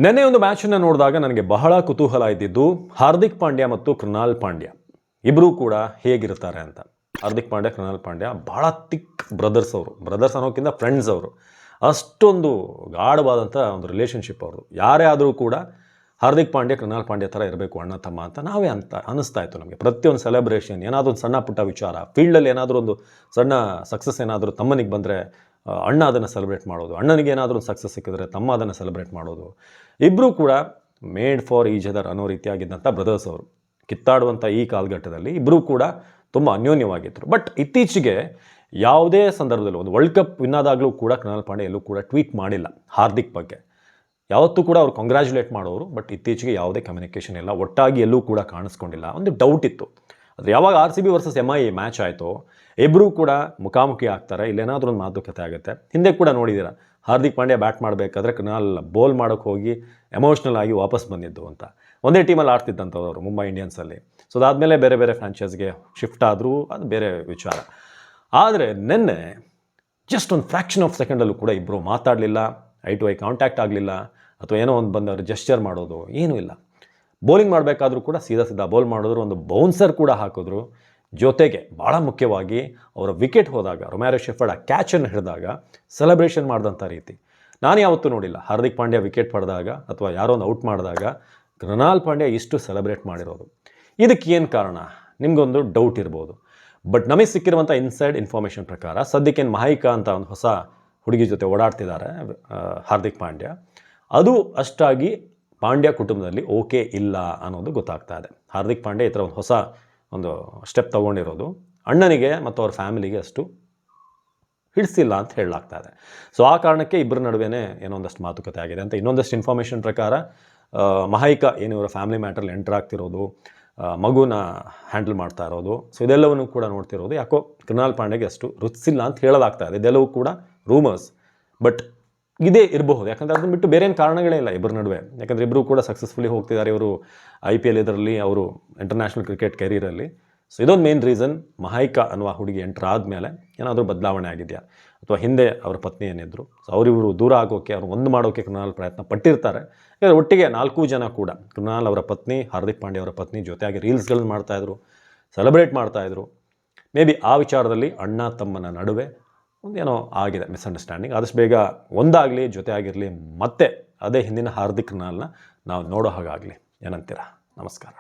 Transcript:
ನೆನ್ನೆ ಒಂದು ಮ್ಯಾಚನ್ನು ನೋಡಿದಾಗ ನನಗೆ ಬಹಳ ಕುತೂಹಲ ಇದ್ದಿದ್ದು ಹಾರ್ದಿಕ್ ಪಾಂಡ್ಯ ಮತ್ತು ಕೃಣಾಲ್ ಪಾಂಡ್ಯ ಇಬ್ಬರೂ ಕೂಡ ಹೇಗಿರ್ತಾರೆ ಅಂತ. ಹಾರ್ದಿಕ್ ಪಾಂಡ್ಯ ಕೃಣಾಲ್ ಪಾಂಡ್ಯ ಬಹಳ ಥಿಕ್ ಬ್ರದರ್ಸ್ ಅವರು. ಬ್ರದರ್ಸ್ ಅನ್ನೋಕ್ಕಿಂತ ಫ್ರೆಂಡ್ಸ್ ಅವರು. ಅಷ್ಟೊಂದು ಗಾಢವಾದಂಥ ಒಂದು ರಿಲೇಷನ್ಶಿಪ್ ಅವ್ರದ್ದು. ಯಾರೇ ಆದರೂ ಕೂಡ ಹಾರ್ದಿಕ್ ಪಾಂಡ್ಯ ಕೃಣಾಲ್ ಪಾಂಡ್ಯ ಥರ ಇರಬೇಕು ಅಣ್ಣ ತಮ್ಮ ಅಂತ ನಾವೇ ಅನ್ನಿಸ್ತಾ ಇತ್ತು ನಮಗೆ. ಪ್ರತಿಯೊಂದು ಸೆಲೆಬ್ರೇಷನ್, ಏನಾದರೂ ಒಂದು ಸಣ್ಣ ಪುಟ್ಟ ವಿಚಾರ, ಫೀಲ್ಡಲ್ಲಿ ಏನಾದರೂ ಒಂದು ಸಣ್ಣ ಸಕ್ಸಸ್ ಏನಾದರೂ ತಮ್ಮನಿಗೆ ಬಂದರೆ ಅಣ್ಣ ಅದನ್ನು ಸೆಲೆಬ್ರೇಟ್ ಮಾಡೋದು, ಅಣ್ಣನಿಗೆ ಏನಾದರೂ ಒಂದು ಸಕ್ಸಸ್ ಸಿಕ್ಕಿದ್ರೆ ತಮ್ಮ ಅದನ್ನು ಸೆಲೆಬ್ರೇಟ್ ಮಾಡೋದು. ಇಬ್ಬರೂ ಕೂಡ ಮೇಡ್ ಫಾರ್ ಈಚ್ ಅದರ್ ಅನ್ನೋ ರೀತಿಯಾಗಿದ್ದಂಥ ಬ್ರದರ್ಸ್ ಅವರು. ಕಿತ್ತಾಡುವಂಥ ಈ ಕಾಲಘಟ್ಟದಲ್ಲಿ ಇಬ್ಬರೂ ಕೂಡ ತುಂಬ ಅನ್ಯೋನ್ಯವಾಗಿದ್ದರು. ಬಟ್ ಇತ್ತೀಚೆಗೆ ಯಾವುದೇ ಸಂದರ್ಭದಲ್ಲೂ ಒಂದು ವರ್ಲ್ಡ್ ಕಪ್ ವಿನ್ ಆದಾಗಲೂ ಕೂಡ ಕೃಣಾಲ್ ಪಾಂಡ್ಯ ಎಲ್ಲೂ ಕೂಡ ಟ್ವೀಟ್ ಮಾಡಿಲ್ಲ ಹಾರ್ದಿಕ್ ಬಗ್ಗೆ. ಯಾವತ್ತೂ ಕೂಡ ಅವ್ರು ಕಂಗ್ರ್ಯಾಚುಲೇಟ್ ಮಾಡೋರು. ಬಟ್ ಇತ್ತೀಚೆಗೆ ಯಾವುದೇ ಕಮ್ಯುನಿಕೇಷನ್ ಇಲ್ಲ, ಒಟ್ಟಾಗಿ ಎಲ್ಲೂ ಕೂಡ ಕಾಣಿಸ್ಕೊಂಡಿಲ್ಲ. ಒಂದು ಡೌಟ್ ಇತ್ತು. ಆದರೆ ಯಾವಾಗ RCB ವರ್ಸಸ್ MI ಮ್ಯಾಚ್ ಆಯಿತೋ ಇಬ್ಬರೂ ಕೂಡ ಮುಖಾಮುಖಿ ಆಗ್ತಾರೆ, ಇಲ್ಲೇನಾದರೂ ಒಂದು ಮಾತುಕತೆ ಆಗುತ್ತೆ. ಹಿಂದೆ ಕೂಡ ನೋಡಿದ್ದೀರಾ, ಹಾರ್ದಿಕ್ ಪಾಂಡ್ಯ ಬ್ಯಾಟ್ ಮಾಡಬೇಕಾದ್ರೆ ಕೃಣಾಲ್ ಬೋಲ್ ಮಾಡೋಕ್ಕೆ ಹೋಗಿ ಎಮೋಷ್ನಲ್ ಆಗಿ ವಾಪಸ್ ಬಂದಿದ್ದು ಅಂತ. ಒಂದೇ ಟೀಮಲ್ಲಿ ಆಡ್ತಿದ್ದಂಥವ್ರು ಮುಂಬೈ ಇಂಡಿಯನ್ಸಲ್ಲಿ. ಸೊ ಅದಾದಮೇಲೆ ಬೇರೆ ಬೇರೆ ಫ್ರಾಂಚೈಸ್ಗೆ ಶಿಫ್ಟ್ ಆದರೂ ಅದು ಬೇರೆ ವಿಚಾರ. ಆದರೆ ನಿನ್ನೆ ಜಸ್ಟ್ ಒಂದು ಫ್ರ್ಯಾಕ್ಷನ್ ಆಫ್ ಸೆಕೆಂಡಲ್ಲೂ ಕೂಡ ಇಬ್ಬರು ಮಾತಾಡಲಿಲ್ಲ, ಐ ಟು ಐ ಕಾಂಟ್ಯಾಕ್ಟ್ ಆಗಲಿಲ್ಲ, ಅಥವಾ ಏನೋ ಒಂದು ಬಂದವರು ಜೆಸ್ಚರ್ ಮಾಡೋದು ಏನೂ ಇಲ್ಲ. ಬೌಲಿಂಗ್ ಮಾಡಬೇಕಾದ್ರೂ ಕೂಡ ಸೀದಾ ಬೌಲ್ ಮಾಡಿದ್ರು, ಒಂದು ಬೌನ್ಸರ್ ಕೂಡ ಹಾಕಿದ್ರು. ಜೊತೆಗೆ ಭಾಳ ಮುಖ್ಯವಾಗಿ ಅವರ ವಿಕೆಟ್ ಹೋದಾಗ ರೊಮ್ಯಾರೋ ಶೆಫರ್ಡ್ ಆ ಕ್ಯಾಚನ್ನು ಹಿಡಿದಾಗ ಸೆಲೆಬ್ರೇಷನ್ ಮಾಡಿದಂಥ ರೀತಿ ನಾನು ಯಾವತ್ತೂ ನೋಡಿಲ್ಲ. ಹಾರ್ದಿಕ್ ಪಾಂಡ್ಯ ವಿಕೆಟ್ ಪಡೆದಾಗ ಅಥವಾ ಯಾರೋ ಒಂದು ಔಟ್ ಮಾಡಿದಾಗ ಕೃಣಾಲ್ ಪಾಂಡ್ಯ ಇಷ್ಟು ಸೆಲೆಬ್ರೇಟ್ ಮಾಡಿರೋದು. ಇದಕ್ಕೆ ಏನು ಕಾರಣ? ನಿಮಗೊಂದು ಡೌಟ್ ಇರ್ಬೋದು. ಬಟ್ ನಮಗೆ ಸಿಕ್ಕಿರುವಂಥ ಇನ್ಸೈಡ್ ಇನ್ಫಾರ್ಮೇಷನ್ ಪ್ರಕಾರ ಸದ್ಯಕ್ಕೇನು ಮಹೈಕಾ ಅಂತ ಒಂದು ಹೊಸ ಹುಡುಗಿ ಜೊತೆ ಓಡಾಡ್ತಿದ್ದಾರೆ ಹಾರ್ದಿಕ್ ಪಾಂಡ್ಯ. ಅದು ಅಷ್ಟಾಗಿ ಪಾಂಡ್ಯ ಕುಟುಂಬದಲ್ಲಿ ಓಕೆ ಇಲ್ಲ ಅನ್ನೋದು ಗೊತ್ತಾಗ್ತಾ ಇದೆ. ಹಾರ್ದಿಕ್ ಪಾಂಡ್ಯ ಈ ಥರ ಒಂದು ಹೊಸ ಒಂದು ಸ್ಟೆಪ್ ತೊಗೊಂಡಿರೋದು ಅಣ್ಣನಿಗೆ ಮತ್ತು ಅವ್ರ ಫ್ಯಾಮಿಲಿಗೆ ಅಷ್ಟು ಹಿಡಿಸಿಲ್ಲ ಅಂತ ಹೇಳಲಾಗ್ತಾ ಇದೆ. ಸೊ ಆ ಕಾರಣಕ್ಕೆ ಇಬ್ಬರ ನಡುವೆ ಏನೋ ಒಂದಷ್ಟು ಮಾತುಕತೆ ಆಗಿದೆ ಅಂತ. ಇನ್ನೊಂದಷ್ಟು ಇನ್ಫಾರ್ಮೇಷನ್ ಪ್ರಕಾರ ಮಹೈಕಾ ಏನು ಇವರ ಫ್ಯಾಮಿಲಿ ಮ್ಯಾಟ್ರಲ್ಲಿ ಎಂಟರ್ ಆಗ್ತಿರೋದು, ಮಗುನ ಹ್ಯಾಂಡಲ್ ಮಾಡ್ತಾ ಇರೋದು, ಸೊ ಇದೆಲ್ಲವನ್ನು ಕೂಡ ನೋಡ್ತಿರೋದು ಯಾಕೋ ಕೃಣಾಲ್ ಪಾಂಡ್ಯಗೆ ಅಷ್ಟು ರುಚಿಸಿಲ್ಲ ಅಂತ ಹೇಳಲಾಗ್ತಾ ಇದೆ. ಇದೆಲ್ಲವೂ ಕೂಡ ರೂಮರ್ಸ್. ಬಟ್ ಇದೇ ಇರಬಹುದು, ಯಾಕಂದರೆ ಅದನ್ನು ಬಿಟ್ಟು ಬೇರೇನು ಕಾರಣಗಳೇ ಇಲ್ಲ ಇಬ್ಬರ ನಡುವೆ. ಯಾಕಂದರೆ ಇಬ್ಬರು ಕೂಡ ಸಕ್ಸಸ್ಫುಲಿ ಹೋಗ್ತಿದ್ದಾರೆ. ಇವರು IPL ಇದರಲ್ಲಿ, ಅವರು ಇಂಟರ್ನ್ಯಾಷನಲ್ ಕ್ರಿಕೆಟ್ ಕೆರಿಯರಲ್ಲಿ. ಸೊ ಇದೊಂದು ಮೇನ್ ರೀಸನ್. ಮಹೈಕಾ ಅನ್ನುವ ಹುಡುಗಿ ಎಂಟರ್ ಆದಮೇಲೆ ಏನಾದರೂ ಬದಲಾವಣೆ ಆಗಿದೆಯಾ, ಅಥವಾ ಹಿಂದೆ ಅವರ ಪತ್ನಿ ಏನಿದ್ರು ಸೊ ಅವರಿವರು ದೂರ ಆಗೋಕ್ಕೆ, ಅವ್ರು ಒಂದು ಮಾಡೋಕ್ಕೆ ಕೃಣಾಲ್ ಪ್ರಯತ್ನ ಪಟ್ಟಿರ್ತಾರೆ. ಯಾಕಂದರೆ ಒಟ್ಟಿಗೆ 4 ಜನ ಕೂಡ ಕೃಣಾಲ್ ಅವರ ಪತ್ನಿ, ಹಾರ್ದಿಕ್ ಪಾಂಡ್ಯ ಅವರ ಪತ್ನಿ ಜೊತೆಯಾಗಿ ರೀಲ್ಸ್ಗಳನ್ನ ಮಾಡ್ತಾಯಿದ್ರು, ಸೆಲೆಬ್ರೇಟ್ ಮಾಡ್ತಾಯಿದ್ರು. ಮೇ ಬಿ ಆ ವಿಚಾರದಲ್ಲಿ ಅಣ್ಣ ತಮ್ಮನ ನಡುವೆ ಒಂದೇನೋ ಆಗಿದೆ ಮಿಸ್ಅಂಡರ್ಸ್ಟ್ಯಾಂಡಿಂಗ್. ಆದಷ್ಟು ಬೇಗ ಒಂದಾಗಲಿ, ಜೊತೆ ಆಗಿರಲಿ, ಮತ್ತೆ ಅದೇ ಹಿಂದಿನ ಹಾರ್ದಿಕ್ ಕೃಣಾಲ್ನ ನಾವು ನೋಡೋ ಹಾಗಾಗಲಿ. ಏನಂತೀರಾ? ನಮಸ್ಕಾರ.